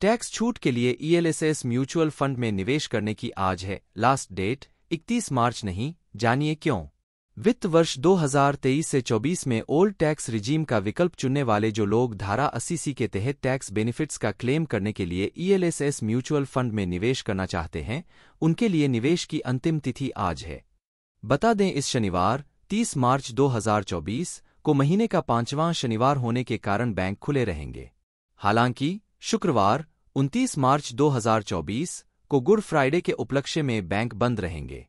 Tax छूट के लिए ईएलएसएस म्यूचुअल फंड में निवेश करने की आज है लास्ट डेट 31 मार्च नहीं, जानिए क्यों। वित्त वर्ष 2023 से 24 में ओल्ड टैक्स रिजीम का विकल्प चुनने वाले जो लोग धारा 80C के तहत टैक्स बेनिफिट्स का क्लेम करने के लिए ईएलएसएस म्यूचुअल फंड में निवेश करना चाहते हैं, उनके लिए निवेश की अंतिम तिथि आज है। बता दें, इस शनिवार 30 मार्च 2024 को महीने का 5वां शनिवार होने के कारण बैंक खुले रहेंगे। हालांकि शुक्रवार 29 मार्च 2024 को गुड फ्राइडे के उपलक्ष्य में बैंक बंद रहेंगे।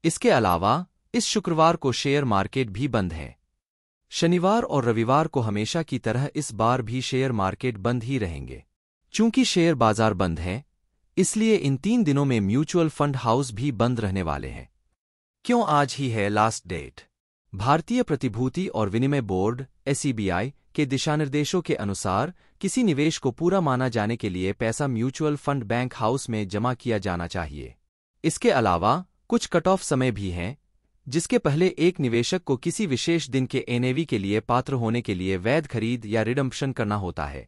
इसके अलावा इस शुक्रवार को शेयर मार्केट भी बंद है। शनिवार और रविवार को हमेशा की तरह इस बार भी शेयर मार्केट बंद ही रहेंगे। चूंकि शेयर बाजार बंद है, इसलिए इन 3 दिनों में म्यूचुअल फंड हाउस भी बंद रहने वाले हैं। क्यों आज ही है लास्ट डेट? भारतीय प्रतिभूति और विनिमय बोर्ड (SEBI) के दिशानिर्देशों के अनुसार किसी निवेश को पूरा माना जाने के लिए पैसा म्यूचुअल फंड बैंक हाउस में जमा किया जाना चाहिए। इसके अलावा कुछ कट ऑफ समय भी हैं, जिसके पहले एक निवेशक को किसी विशेष दिन के NAV के लिए पात्र होने के लिए वैध खरीद या रिडम्पशन करना होता है।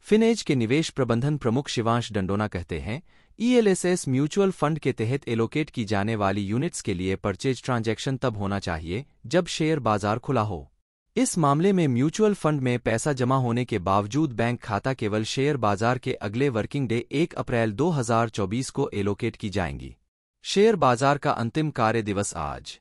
फिनएज के निवेश प्रबंधन प्रमुख शिवांश डंडोना कहते हैं, ईएलएसएस म्यूचुअल फंड के तहत एलोकेट की जाने वाली यूनिट्स के लिए परचेज ट्रांजैक्शन तब होना चाहिए जब शेयर बाजार खुला हो। इस मामले में म्यूचुअल फंड में पैसा जमा होने के बावजूद बैंक खाता केवल शेयर बाजार के अगले वर्किंग डे 1 अप्रैल 2024 को एलोकेट की जाएंगी। शेयर बाजार का अंतिम कार्य दिवस आज।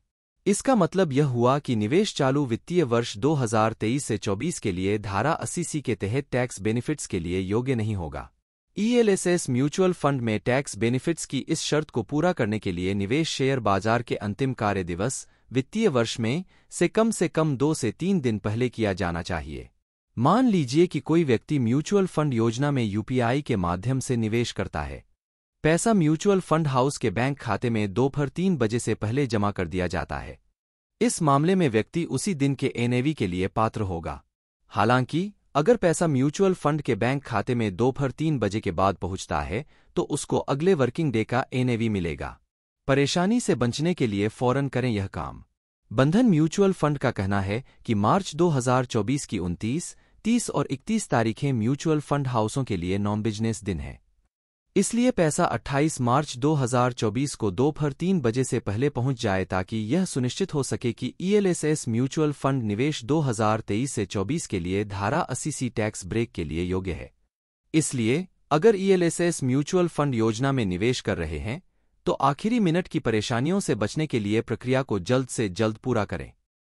इसका मतलब यह हुआ कि निवेश चालू वित्तीय वर्ष 2023 से 24 के लिए धारा 80C के तहत टैक्स बेनिफिट्स के लिए योग्य नहीं होगा। ईएलएसएस म्यूचुअल फंड में टैक्स बेनिफिट्स की इस शर्त को पूरा करने के लिए निवेश शेयर बाजार के अंतिम कार्य दिवस वित्तीय वर्ष में से कम 2 से 3 दिन पहले किया जाना चाहिए। मान लीजिए कि कोई व्यक्ति म्यूचुअल फंड योजना में UPI के माध्यम से निवेश करता है। पैसा म्यूचुअल फंड हाउस के बैंक खाते में दोपहर 3 बजे से पहले जमा कर दिया जाता है। इस मामले में व्यक्ति उसी दिन के NAV के लिए पात्र होगा। हालांकि अगर पैसा म्यूचुअल फंड के बैंक खाते में दोपहर 3 बजे के बाद पहुंचता है, तो उसको अगले वर्किंग डे का NAV मिलेगा। परेशानी से बचने के लिए फौरन करें यह काम। बंधन म्यूचुअल फंड का कहना है कि मार्च 2024 की 29, 30 और 31 तारीखें म्यूचुअल फंड हाउसों के लिए नॉन बिजनेस दिन है। इसलिए पैसा 28 मार्च 2024 को दोपहर 3 बजे से पहले पहुंच जाए ताकि यह सुनिश्चित हो सके कि ईएलएसएस म्यूचुअल फंड निवेश 2023 से 24 के लिए धारा 80C टैक्स ब्रेक के लिए योग्य है। इसलिए अगर ईएलएसएस म्यूचुअल फंड योजना में निवेश कर रहे हैं, तो आखिरी मिनट की परेशानियों से बचने के लिए प्रक्रिया को जल्द से जल्द पूरा करें।